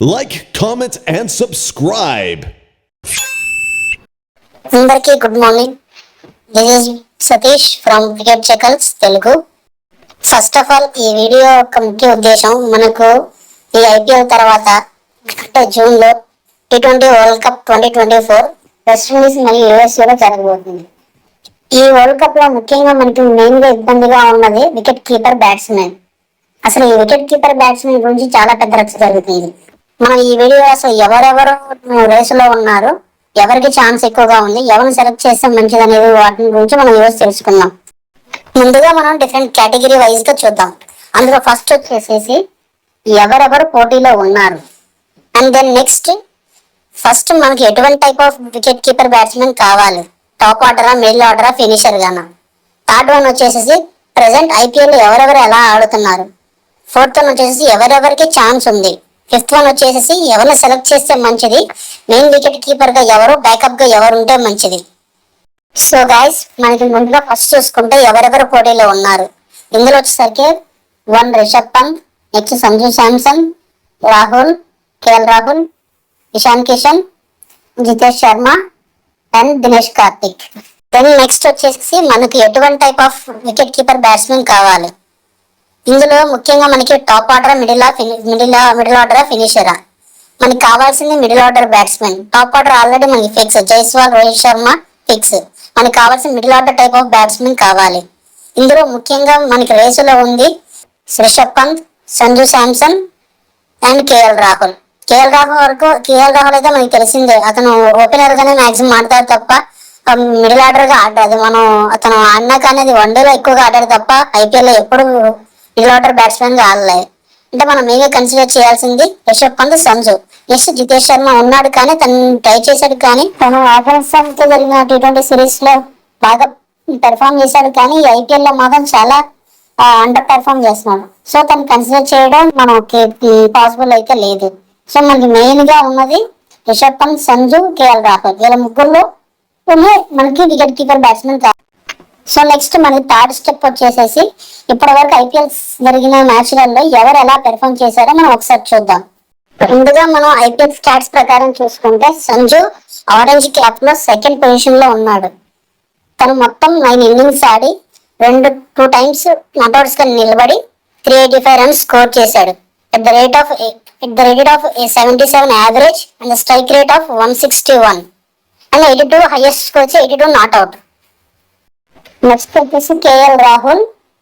Like, comment, and subscribe. అందరికీ good morning. This is Satish from Wicket Chuckles Telugu. First of all ఈ video యొక్క ముఖ్య ఉద్దేశం మనకు ఈ ఐపీఎల్ తర్వాత అంటే జూన్లో T20 వరల్డ్ కప్ 2024 వెస్టిండీస్ మరియు యూఎస్ఏలో జరగబోతుంది. ఈ వరల్డ్ కప్ లో ముఖ్యంగా మనకి మెయిన్ గా ఇబ్బందిగా ఉన్నది వికెట్ కీపర్ బ్యాట్స్మెన్. అసలు ఈ వికెట్ కీపర్ బ్యాట్స్మెన్ గురించి చాలా పెద్ద రచ్చ జరుగుతుంది. మనం ఈ వీడియో అసలు ఎవరెవరు రేసులో ఉన్నారు, ఎవరికి ఛాన్స్ ఎక్కువగా ఉంది, ఎవరిని సెలెక్ట్ చేస్తే మంచిది అనేది వాటి గురించి మనం ఈరోజు తెలుసుకుందాం. ముందుగా మనం డిఫరెంట్ కేటగిరీ వైజ్ గా చూద్దాం. అందులో ఫస్ట్ వచ్చేసేసి ఎవరెవరు పోటీలో ఉన్నారు అండ్ దెన్ నెక్స్ట్ ఫస్ట్ మనకి ఎటువంటి type of wicket keeper batsmen కావాలి, టాప్ ఆర్డరా, మిడిల్ ఆర్డరా, ఫినిషర్ గానా. థర్డ్ వన్ వచ్చేసేసి ప్రెసెంట్ ఐపీఎల్ ఎవరెవరు ఎలా ఆడుతున్నారు. ఫోర్త్ వన్ వచ్చేసి ఎవరెవరికి ఛాన్స్ ఉంది. ఫిఫ్త్ వన్ వచ్చేసి ఎవరిని సెలెక్ట్ చేస్తే మంచిది, మెయిన్ వికెట్ కీపర్ గా ఎవరు, బ్యాకప్ గా ఎవరు ఉంటే మంచిది. సో గైస్ మనకి ముందుగా ఫస్ట్ చూసుకుంటే ఎవరెవరు పోటీలో ఉన్నారు. ఇందులో వచ్చేసరికి 1 Rishabh Pant, next Sanju Samson, Rahul, KL Rahul, Ishan Kishan, Jitesh Sharma and Dinesh Karthik. Then next వచ్చేసి మనకి ఎటువంటి type of wicket keeper batsmen కావాలి. ఇందులో ముఖ్యంగా మనకి టాప్ ఆర్డర్, మిడిల్ ఆర్డర్, ఫినిషరా. మనకి కావాల్సింది middle order batsmen. Top order already మనకి ఫిక్స్, జైస్వాల్, రోహిత్ శర్మ ఫిక్స్. మనకి కావాల్సిన middle order type of batsmen కావాలి. ఇందులో ముఖ్యంగా మనకి రేసులో ఉంది రిషబ్ పంత్, సంజు శాంసన్ అండ్ కేఎల్ రాహుల్. కేఎల్ రాహుల్ అయితే మనకి తెలిసిందే, అతను ఓపెనర్ గానే మాక్సిమం ఆడతారు తప్ప మిడిల్ ఆర్డర్ గా ఆడారు. అతను ఆడినాక అనేది వన్డేలో ఎక్కువగా ఆడారు తప్ప ఐపీఎల్ లో ఎప్పుడు మిడిల్ ఆర్డర్ బ్యాట్స్మెన్ గా ఆడలేదు. అంటే మనం మెయిన్గా కన్సిడర్ చేయాల్సింది రిషబ్ పంత్, సంజు. నెక్స్ట్ జితేష్ శర్మ ఉన్నాడు కానీ తను ట్రై చేశాడు, కానీ తను ఆఫ్ఘనిస్తాన్ తో జరిగిన T20 సిరీస్ లో బాగా పెర్ఫామ్ చేశాడు, కానీ ఐపీఎల్ లో మాత్రం చాలా అండర్ పెర్ఫామ్ చేస్తున్నాడు. సో తను కన్సిడర్ చేయడం మనకి పాసిబుల్ అయితే లేదు. సో మనకి మెయిన్ గా ఉన్నది రిషబ్ పంత్, సంజు, కేఎల్ రాహుల్. వీళ్ళ ముగ్గురులో మనకి వికెట్ కీపర్ బ్యాట్స్మెన్ కావాలి. సో నెక్స్ట్ మనకి థర్డ్ స్టెప్ వచ్చేసేసి ఇప్పటి వరకు ఐపీఎల్ జరిగిన మ్యాచ్లలో ఎవరు ఎలా పెర్ఫామ్ చేశారో మనం ఒకసారి చూద్దాం. ముందుగా మనం ఐపీఎల్ స్టాట్స్ ప్రకారం చూసుకుంటే సంజు ఆరెంజ్ క్యాప్ లో సెకండ్ పొజిషన్ లో ఉన్నాడు. తను మొత్తం 9 ఇన్నింగ్స్ ఆడి 2 టైమ్స్ నాట్అవుట్స్ గా నిలబడి 385 రన్స్ స్కోర్ చేశాడు. At the rate of 77 average and strike rate of 161 and 82 highest score వచ్చి 82 నాట్అవుట్. నెక్స్ట్ వచ్చేసి కేఎల్ రాహుల్.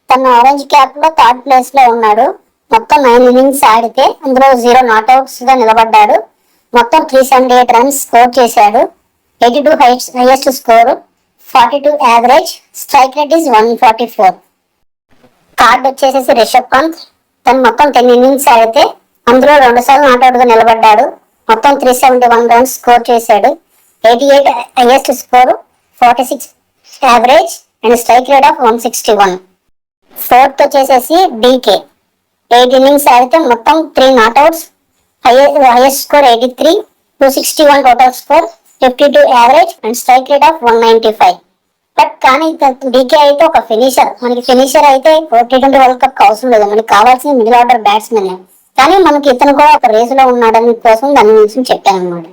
తన ఆరెంజ్ క్యాప్ లో థర్డ్ ప్లేస్ లో ఉన్నాడు. మొత్తం 9 ఇన్నింగ్స్ ఆడితే అందులో 0 నాట్అవుట్స్ గా నిలబడ్డాడు. మొత్తం 378 రన్స్ స్కోర్ చేశాడు. 82 highest score, 42 average, strike rate is 144. Third వచ్చేసేసి రిషబ్ పంత్. తను మొత్తం 10 ఇన్నింగ్స్ ఆడితే అందులో 2 సార్లు నాట్అవుట్ గా నిలబడ్డాడు. మొత్తం 371 రన్స్ స్కోర్ చేశాడు. 88 highest score, 46 average and strike rate of 161. Fourth వచ్చేసేసి డీకే. 8 ఇన్నింగ్స్ ఆడితే మొత్తం 3 not outs, highest score 83, 261 total score, 52 average and strike rate of 195. But కానీ డీకే అయితే ఒక ఫినిషర్. మనకి ఫినిషర్ అయితే T20 వరల్డ్ కప్ అవసరం లేదు, మనకి కావాల్సిన మిడిల్ ఆర్డర్ బ్యాట్స్మెన్. కానీ మనకి ఇతను కూడా ఒక రేస్ లో ఉన్నాడని కోసం దాని గురించి చెప్పాను అనమాట.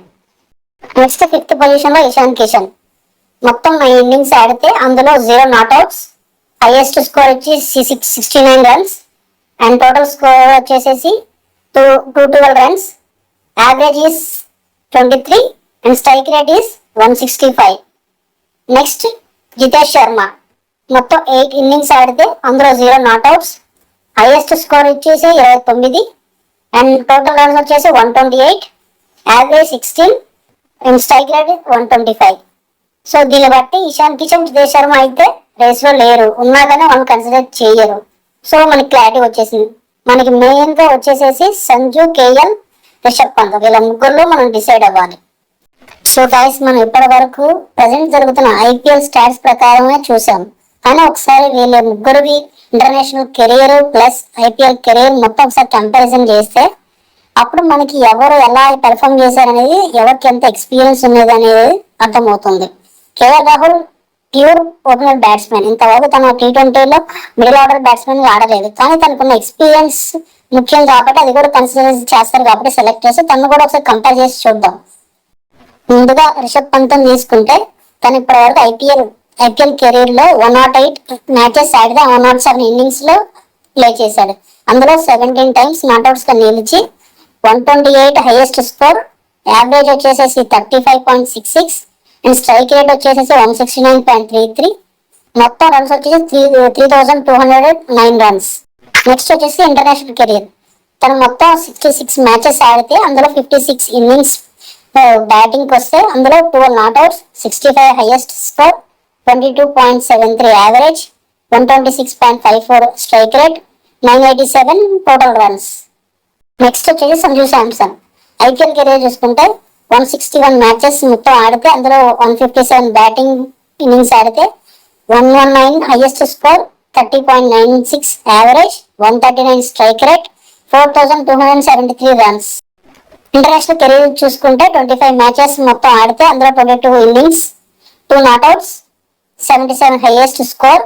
నెక్స్ట్ ఫిఫ్త్ పొజిషన్ లో ఇషాన్ కిషన్. మొత్తం 9 ఇన్నింగ్స్ ఆడితే అందులో 0 నాట్అవుట్స్, హైయెస్ట్ స్కోర్ వచ్చి 69 రన్స్ అండ్ టోటల్ స్కోర్ వచ్చేసేసి 212 runs, average is 23 and strike rate is 165. Next Jitesh Sharma. మొత్తం 8 ఇన్నింగ్స్ ఆడితే అందులో 0 నాట్అవుట్స్, హైయెస్ట్ స్కోర్ వచ్చేసి 29 అండ్ టోటల్ రన్స్ వచ్చేసి 128, average 16 and strike rate 125. So దీన్ని బట్టి ఇషాన్ కిషన్, జితేష్ శర్మ అయితే రేస్ లో లేరు, ఉన్నా కానీ వాళ్ళు కన్సిడర్ చేయరు. సో మనకి క్లారిటీ వచ్చేసింది. మనకి మెయిన్ గా వచ్చేసేసి సంజు, కేఎల్, రిషబ్ పంత్ వీళ్ళ ముగ్గురులో మనం డిసైడ్ అవ్వాలి. సో గైస్ మనం ఇప్పటి వరకు ప్రజెంట్ జరుగుతున్న ఐపీఎల్ స్టాట్స్ ప్రకారమే చూసాం, కానీ ఒకసారి వీళ్ళ ముగ్గురివి international career plus IPL career మొత్తం ఒకసారి కంపారిజన్ చేస్తే అప్పుడు మనకి ఎవరు ఎలా పెర్ఫామ్ చేశారనేది, ఎవరికి ఎంత ఎక్స్పీరియన్స్ ఉన్నది అనేది అర్థమవుతుంది. KL Rahul pure opener batsmen. ఇంతవరకు తన T20లో మిడిల్ ఆర్డర్ బ్యాట్స్మెన్ ఆడలేదు, కానీ తనకున్న ఎక్స్పీరియన్స్ ముఖ్యం కాబట్టి అది కూడా కన్సిడర్ చేస్తారు కాబట్టి సెలెక్ట్ చేసి తను కూడా ఒకసారి కంపేర్ చేసి చూద్దాం. ముందుగా రిషబ్ పంత్ తీసుకుంటే తను ఇప్పటి వరకు ఐపీఎల్ కెరీర్ లో 108 మ్యాచెస్ ఆడితే 107 ఇన్నింగ్స్ లో ప్లే చేశాడు. అందులో 17 టైమ్స్ నాట్అవుట్స్ గా నిలిచి 128 హైయెస్ట్ స్కోర్, యావరేజ్ వచ్చేసేసి 35.66 అండ్ స్ట్రైక్ రేట్ వచ్చేసేసి 169.33, మొత్తం రన్స్ వచ్చేసి 3209 రన్స్. నెక్స్ట్ వచ్చేసి ఇంటర్నేషనల్ కెరీర్. తను మొత్తం 66 మ్యాచెస్ ఆడితే అందులో 56 ఇన్నింగ్స్ బ్యాటింగ్ వస్తే అందులో 12 నాట్అవుట్స్, 65 highest score, 22.73 average, 126.54 strike rate, 987 total runs. Next వచ్చేసి సంజు శాంసన్. ఐపీఎల్ కెరీర్ చూసుకుంటే 161 మ్యాచెస్ మొత్తం ఆడితే అందులో 157 బ్యాటింగ్ ఇన్నింగ్స్ ఆడితే 119 highest score, 30.96 average, 139 strike rate, 4273 runs. International career చూసుకుంటే 25 మ్యాచెస్ మొత్తం ఆడితే అందులో 22 innings, 2 నాట్అవుట్స్, 77 highest score,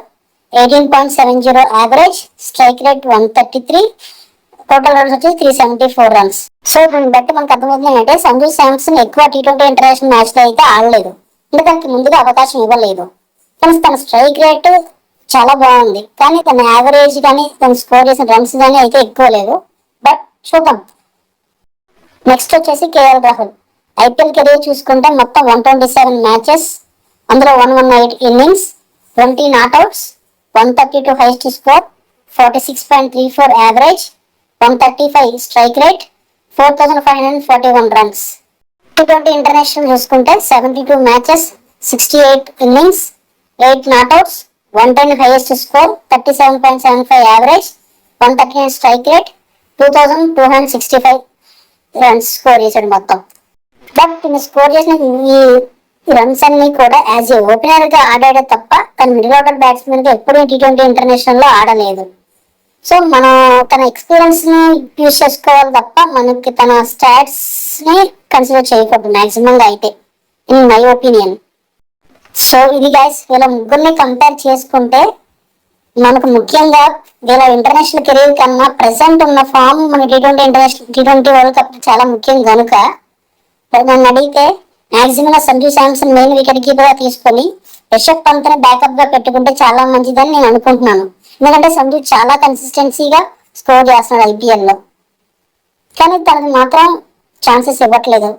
18.70 average, strike rate 133, total runs వచ్చి 374 రన్స్. సో దీన్ని బట్టి మనకు అర్థమవుతుంది ఏంటంటే సంజు శాంసన్ ఎక్కువ T20 ఇంటర్నేషనల్ మ్యాచ్ లో అయితే ఆడలేదు, అంటే దానికి ముందుగా అవకాశం ఇవ్వలేదు. కానీ తన స్ట్రైక్ రేట్ చాలా బాగుంది, కానీ తన యావరేజ్ కానీ తను స్కోర్ చేసిన రన్స్ కానీ అయితే ఎక్కువ లేదు. బట్ చూద్దాం. నెక్స్ట్ వచ్చేసి కేఎల్ రాహుల్. ఐపీఎల్ కెరీర్ చూసుకుంటే మొత్తం 127 మ్యాచెస్, అందులో 118 innings, 20 నాట్అవుట్స్, 132 highest score, 46.34 average, 135 strike rate, 4541 runs. T20 international చూసుకుంటే 72 matches, 68 innings, 8 నాట్అవుట్స్, 110 highest score, 37.75 average, 139 strike rate, 2265 runs score చేశాడు మొత్తం. బట్ నేను స్కోర్ చేసిన ఈ రన్స్ అన్ని కూడా యాజ్ ఏ ఓపెనర్ గా ఆడాడే తప్ప తన మిడిల్ ఆర్డర్ బ్యాట్స్మెన్ గా ఎప్పుడూ T20 ఇంటర్నేషనల్ లో ఆడలేదు. సో మనం తన ఎక్స్పీరియన్స్ ని యూజ్ చేసుకోవాలి తప్ప మనకి తన స్టాట్స్ ని కన్సిడర్ చేయకూడదు మాక్సిమం గా అయితే, ఇన్ మై ఒపీనియన్. సో ఇది గైస్, వీళ్ళ ముగ్గురిని కంపేర్ చేసుకుంటే మనకు ముఖ్యంగా వీళ్ళ ఇంటర్నేషనల్ కెరీర్ కన్నా ప్రెసెంట్ ఉన్న ఫామ్ మన T20 వరల్డ్ కప్ చాలా ముఖ్యం కనుక నన్ను అడిగితే maximum Sanju Samson main wicket keeper గా తీసుకొని రిషబ్ పంత్ ని బ్యాకప్ గా పెట్టుకుంటే చాలా మంచిదని నేను అనుకుంటున్నాను. ఎందుకంటే సంజు చాలా కన్సిస్టెన్సీగా స్కోర్ చేస్తున్నాడు ఐపీఎల్ లో, కానీ తనకు మాత్రం ఛాన్సెస్ ఇవ్వట్లేదు.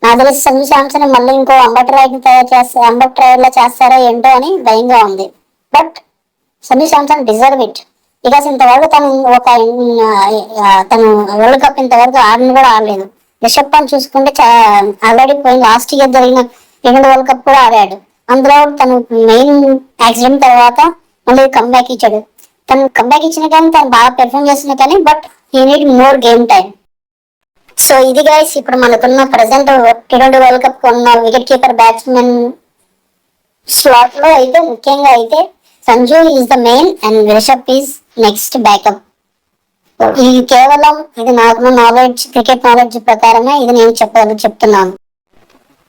నాకు తెలిసి సంజు శాంసన్ మళ్ళీ ఇంకో అంబట్ రాయర్ లో చేస్తారో ఏంటో అని భయంగా ఉంది. But Sanju Samson deserve it, because ఇంతవరకు తను వరల్డ్ కప్ ఇంతవరకు ఆడని కూడా ఆడలేదు. రిషబ్ పంత్ చూసుకుంటే ఆల్రెడీ పోయిన లాస్ట్ ఇయర్ జరిగిన T20 వరల్డ్ కప్ కూడా ఆడాడు. అందులో తను మెయిన్ యాక్సిడెంట్ తర్వాత మళ్ళీ కంబ్యాక్ ఇచ్చాడు. తను కంబ్యాక్ ఇచ్చిన కానీ తను బాగా పెర్ఫామ్ చేస్తున్నా కానీ but he need more game time. So ఇది గైస్, ఇప్పుడు మనకున్న ప్రెసెంట్ T20 వరల్డ్ కప్ ఉన్న వికెట్ కీపర్ బ్యాట్స్మెన్ స్లాట్ లో అయితే ముఖ్యంగా అయితే Sanju is the main and Rishabh is next backup. ఇది కేవలం ఇది నాకు నాలెడ్జ్, క్రికెట్ నాలెడ్జ్ ప్రకారమే ఇది నేను చెప్తున్నాను.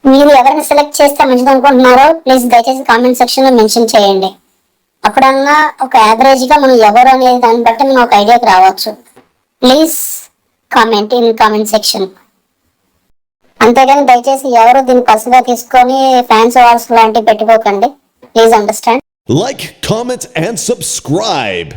మీరు ఎవరిని సెలెక్ట్ చేస్తే మంచిది అనుకుంటున్నారో ప్లీజ్ దయచేసి కామెంట్ సెక్షన్ లో మెన్షన్ చేయండి. అప్పుడన్నా ఒక యావరేజ్ గా మనం ఎవరు అనేది దాన్ని బట్టి మనం ఒక ఐడియాకి రావచ్చు. Please comment in comment section. అంతేగాని దయచేసి ఎవరు దీన్ని పర్సనల్ గా తీసుకొని ఫ్యాన్స్ వార్స్ లాంటివి పెట్టుకోకండి. Please understand. Like, comment, and subscribe.